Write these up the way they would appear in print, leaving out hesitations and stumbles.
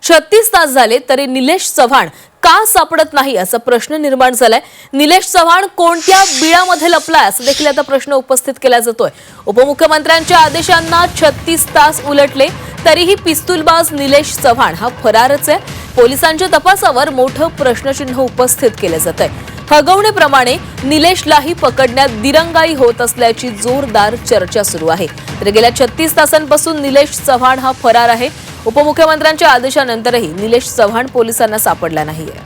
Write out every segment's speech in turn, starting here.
36 तास झाले तरी निलेश चव्हाण का सापडत नाही असा प्रश्न निर्माण झालाय। निलेश चव्हाण कोणत्या बिळामध्ये लपलाय असं देखील आता प्रश्न उपस्थित केला जातोय। उपमुख्यमंत्र्यांच्या आदेशांना 36 तास उलटले तरीही पिस्तूलबाज निलेश चव्हाण हा फरारच आहे। पोलिसांच्या तपासावर मोठं प्रश्नचिन्ह उपस्थित केलं जातंय। हगवण्याप्रमाणे निलेशलाही पकडण्यात दिरंगाई होत असल्याची जोरदार चर्चा सुरू आहे। तर गेल्या 36 तासांपासून निलेश चव्हाण हा फरार आहे। उपमुख्यमंत्र्यांच्या आदेशानंतरही निलेश चव्हाण पोलिसांना सापडला नाहीये।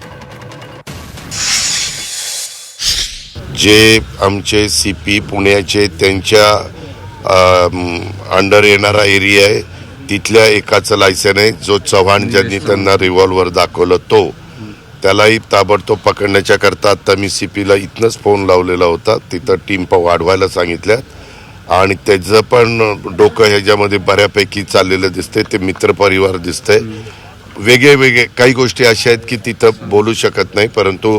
जे आमचे सीपी पुण्याचे त्यांच्या अंडर येणारा एरिया आहे तिथल्या एकाचं लायसन आहे जो चव्हाण ज्यांनी त्यांना रिव्हॉल्वर दाखवलं तो त्यालाही ताबडतोब पकडण्याच्या करता आता मी सीपीला इथनच फोन लावलेला होता। तिथं टीम वाढवायला सांगितल्या आणि त्याचं पण डोकं ह्याच्यामध्ये बऱ्यापैकी चाललेलं दिसतंय। ते मित्रपरिवार दिसतंय। वेगळे काही गोष्टी अशा आहेत की तिथं बोलू शकत नाही, परंतु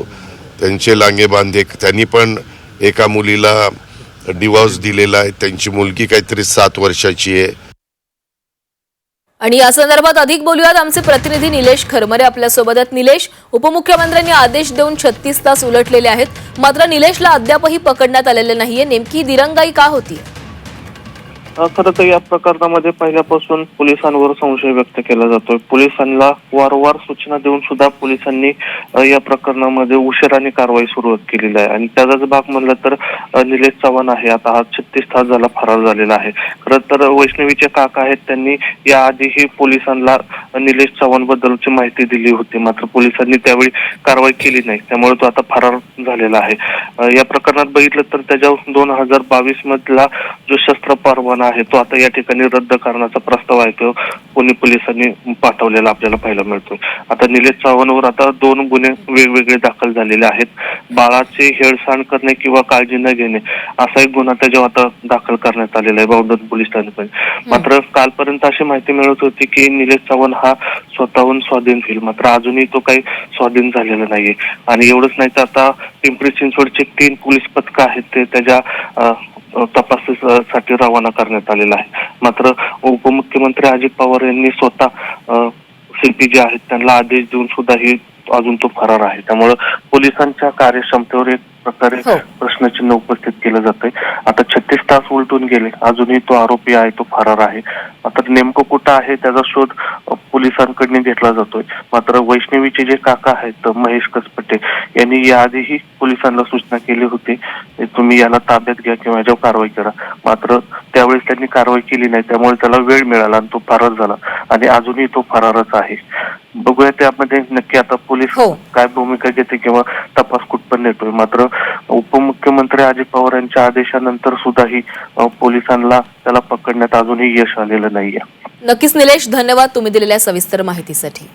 त्यांचे लांगे बांधे त्यांनी पण एका मुलीला डिवोर्स दिलेला आहे। त्यांची मुलगी काहीतरी 7 वर्षाची आहे। आणि या संदर्भात अधिक बोलूयात आमचे प्रतिनिधी निलेश खरमरे आपल्यासोबत आहेत। निलेश, उपमुख्यमंत्र्यांनी आदेश देऊन 36 तास उलटलेले आहेत, मात्र निलेशला अद्यापही पकडण्यात आलेले नाहीये। नेमकी दिरंगाई का होती? खरं तर या प्रकरणामध्ये पहिल्यापासून पोलिसांवर संशय व्यक्त केला जातोय। पोलिसांना वारंवार सूचना देऊन सुद्धा पोलिसांनी या प्रकरणामध्ये उशिराने कारवाई सुरुवात केलेली आहे आणि त्याचाच भाग म्हणलं तर निलेश चव्हाण आहे आता हा 36 तास झाला फरार झालेला आहे। खरं तर वैष्णवीचे काका आहेत त्यांनी याआधीही पोलिसांना निलेश चव्हाण बद्दलची माहिती दिली होती, मात्र पोलिसांनी त्यावेळी कारवाई केली नाही, त्यामुळे तो आता फरार झालेला आहे। या प्रकरणात बघितलं तर त्याच्या 2022 मधला जो शस्त्र परवाना आहे तो आता या ठिकाणी रद्द करण्याचा प्रस्ताव आहे तो पुणे पोलिसांनी पाठवलेला आपल्याला पाहायला मिळतोय। आता निलेश चव्हाणवर आता 2 गुन्हे वेगवेगळे दाखल झालेले आहेत। बाळाचे हेळसांड करणे किंवा काळजी न घेणे असा एक गुन्हा त्याच्यावर आता दाखल करण्यात आलेला आहे बावधन पोलीस ठाण्यात। मात्र कालपर्यंत अशी माहिती मिळत होती की निलेश चव्हाण हा स्वतःहून स्वाधीन होईल, मात्र अजूनही तो काही स्वाधीन झालेला नाहीये। आणि एवढंच नाही तर आता पिंपरी चिंचवडचे 3 पोलीस पथक आहेत ते त्याच्या तपासासाठी रवाना करण्यात आलेला आहे। मात्र उपमुख्यमंत्री अजित पवार यांनी स्वतः सीपी जे आहेत त्यांना आदेश देऊन सुद्धा ही अजून तो फरार आहे। त्यामुळे पोलिसांच्या कार्यक्षमतेवर एक प्रकारे प्रश्नचिन्ह उपस्थित केलं जातंय। आता 36 तास उलटून गेले अजूनही तो आरोपी आहे तो फरार आहे। मात्र नेमकं कुठं आहे त्याचा शोध पोलिसांकडून घेतला जातोय। मात्र वैष्णवीचे जे काका आहेत महेश कसपटे यांनी याआधीही पोलिसांना सूचना केली होती तुम्ही याला ताब्यात घ्या किंवा याच्यावर कारवाई करा, मात्र त्यावेळेस त्यांनी कारवाई केली नाही, त्यामुळे त्याला वेळ मिळाला आणि तो फरार झाला आणि अजूनही तो फरारच आहे। बघूया त्यामध्ये नक्की आता पोलीस काय भूमिका घेते किंवा तपास कुठपर्यंत नेतोय। मात्र उपमुख्यमंत्री अजित पवार यांच्या आदेशानंतर सुद्धाही पोलिसांना त्याला पकडण्यात अजूनही यश आलेलं नाहीये। नक्कीच निलेश, धन्यवाद तुम्ही दिलेल्या सविस्तर माहितीसाठी।